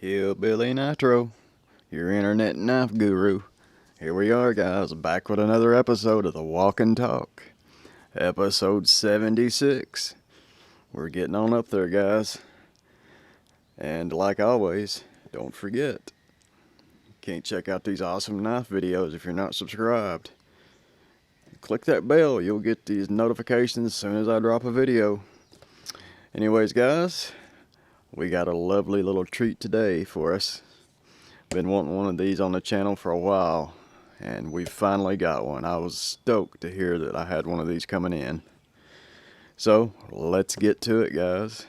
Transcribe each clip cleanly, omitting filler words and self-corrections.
Hillbilly Nitro, your internet knife guru. Here we are, guys, back with another episode of TheWalk&Talk. Episode 76. We're getting on up there, guys. And like always, don't forget, you can't check out these awesome knife videos if you're not subscribed. Click that bell, you'll get these notifications as soon as I drop a video. Anyways, guys, we got a lovely little treat today for us. Been wanting one of these on the channel for a while, and we finally got one. I was stoked to hear that I had one of these coming in. So let's get to it, guys.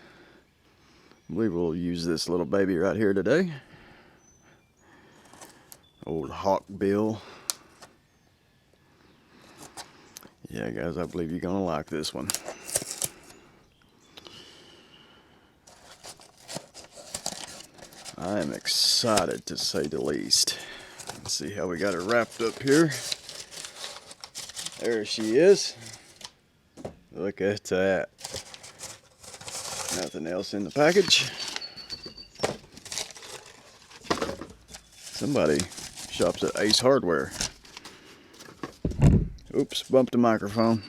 I believe we'll use this little baby right here today. Old Hawk Bill. Yeah, guys, I believe you're gonna like this one. I am excited, to say the least. Let's see how we got her wrapped up here. There she is. Look at that. Nothing else in the package. Somebody shops at Ace Hardware. Oops, bumped the microphone.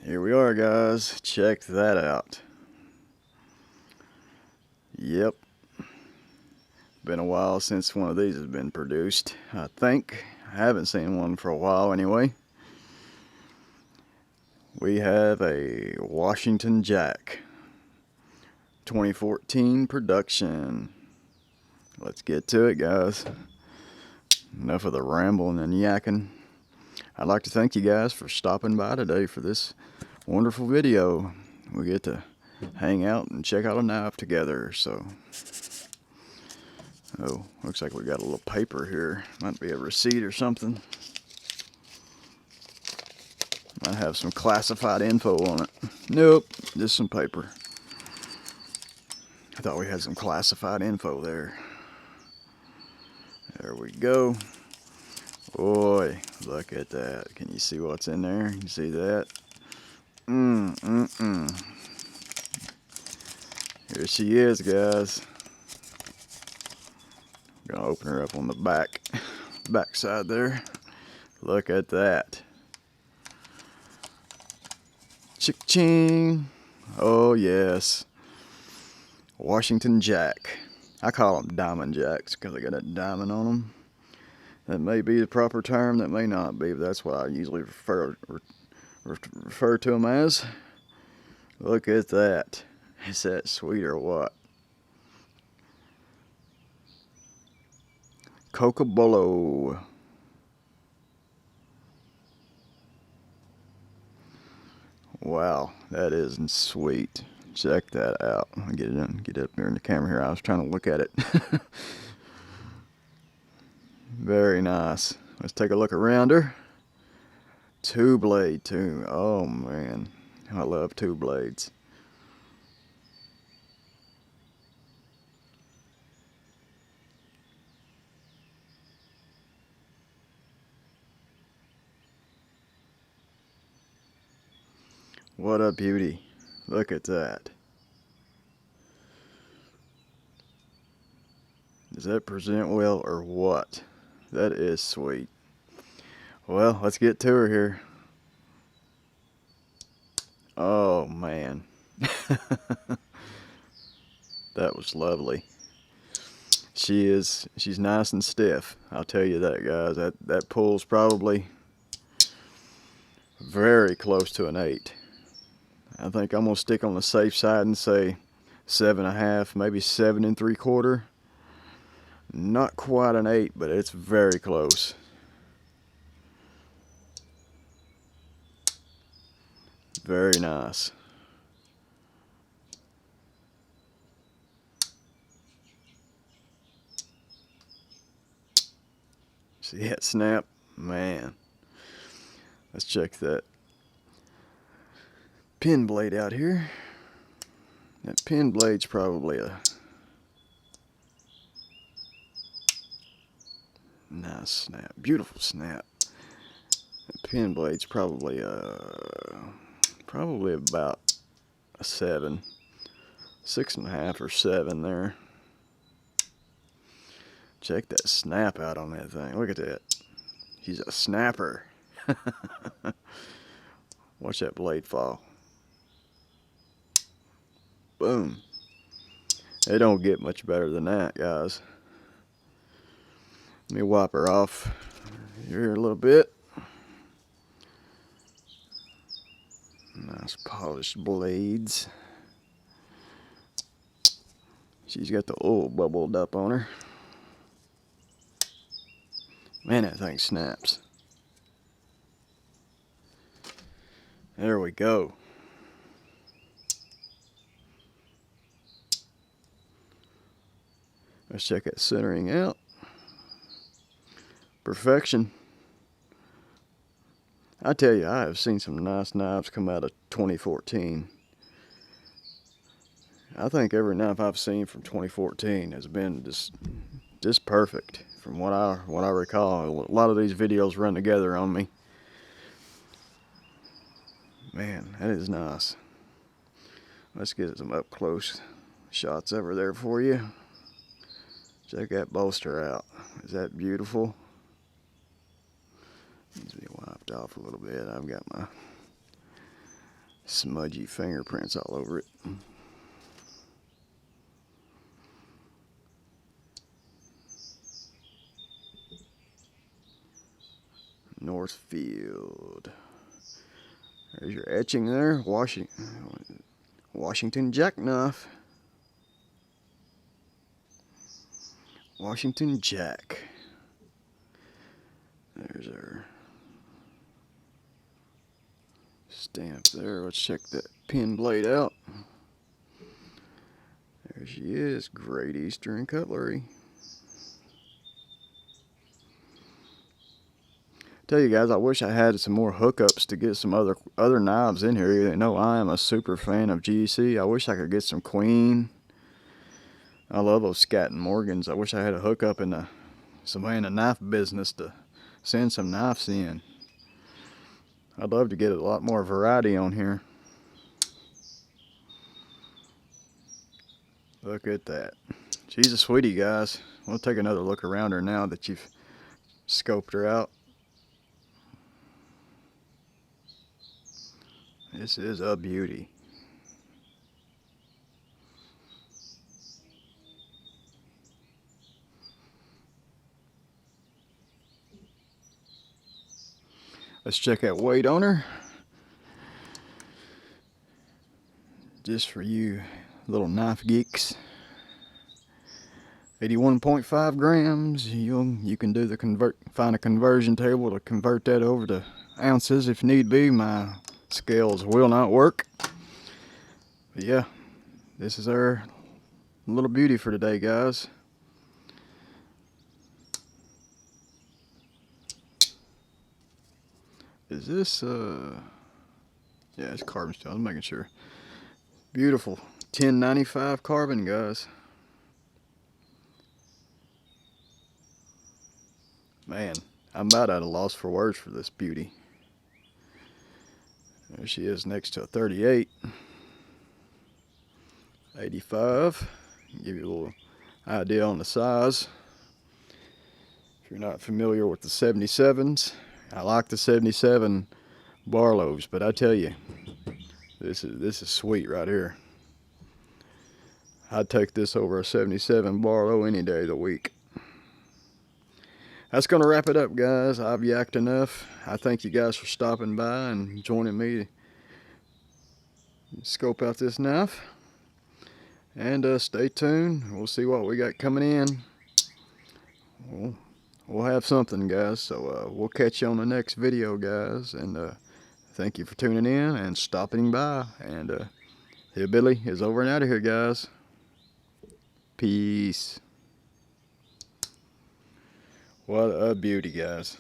Here we are, guys. Check that out. Yep. Been a while since one of these has been produced, I think. I haven't seen one for a while anyway. We have a Washington Jack 2014 production. Let's get to it, guys. Enough of the rambling and yakking. I'd like to thank you guys for stopping by today for this wonderful video. We get to hang out and check out a knife together. So, oh, looks like we got a little paper here. Might be a receipt or something. Might have some classified info on it. Nope, just some paper. I thought we had some classified info there. There we go. Boy, look at that. Can you see what's in there? You see that? Here she is, guys. I'm gonna open her up on the back side there. Look at that. Chick-ching. Oh yes. Washington Jack. I call them diamond jacks because they got a diamond on them. That may be the proper term, that may not be, but that's what I usually refer to them as. Look at that. Is that sweet or what? Cocobolo. Wow, that is sweet. Check that out. I'll get up here in the camera here. I was trying to look at it. Very nice. Let's take a look around her. Two blade too. Oh man, I love two blades. What a beauty. Look at that. Does that present well or what? That is sweet. Well, let's get to her here. Oh man. That was lovely. She's nice and stiff. I'll tell you that, guys. That pull's probably very close to an 8. I think I'm gonna stick on the safe side and say 7.5, maybe 7 3/4. Not quite an 8, but it's very close. Very nice. See that snap? Man. Let's check that pin blade out here. That pin blade's probably a nice snap, beautiful snap. That pin blade's probably about a 7, 6.5 or 7 there. Check that snap out on that thing. Look at that. He's a snapper. Watch that blade fall. Boom. It don't get much better than that, guys. Let me wipe her off here a little bit. Nice polished blades. She's got the oil bubbled up on her. Man, that thing snaps. There we go. Let's check that centering out. Perfection. I tell you, I have seen some nice knives come out of 2014. I think every knife I've seen from 2014 has been just perfect from what I recall. A lot of these videos run together on me. Man, that is nice. Let's get some up close shots over there for you. Check that bolster out. Is that beautiful? Needs to be wiped off a little bit. I've got my smudgy fingerprints all over it. Northfield. There's your etching there. Washington Jack knife. Washington Jack. There's our stamp there. Let's check that pin blade out. There she is. Great Eastern cutlery. Tell you guys, I wish I had some more hookups to get some other knives in here. You know, I am a super fan of GC. I wish I could get some Queen. I love those Scat and Morgans. I wish I had a hookup in somebody in the knife business to send some knives in. I'd love to get a lot more variety on here. Look at that. She's a sweetie, guys. We'll take another look around her now that you've scoped her out. This is a beauty. Let's check that weight on her. Just for you little knife geeks. 81.5 grams. You can do find a conversion table to convert that over to ounces if need be. My scales will not work. But yeah, this is our little beauty for today, guys. Is this yeah, it's carbon steel. I'm making sure. Beautiful 1095 carbon, guys. Man, I'm about at a loss for words for this beauty. There she is next to a 38. 85. Give you a little idea on the size. If you're not familiar with the 77s, I like the 77 Barlows, but I tell you, this is sweet right here. I'd take this over a 77 Barlow any day of the week. That's going to wrap it up, guys. I've yacked enough. I thank you guys for stopping by and joining me to scope out this knife. And stay tuned. We'll see what we got coming in. We'll have something, guys. So we'll catch you on the next video, guys. And thank you for tuning in and stopping by. And Hillbilly is over and out of here, guys. Peace. What a beauty, guys.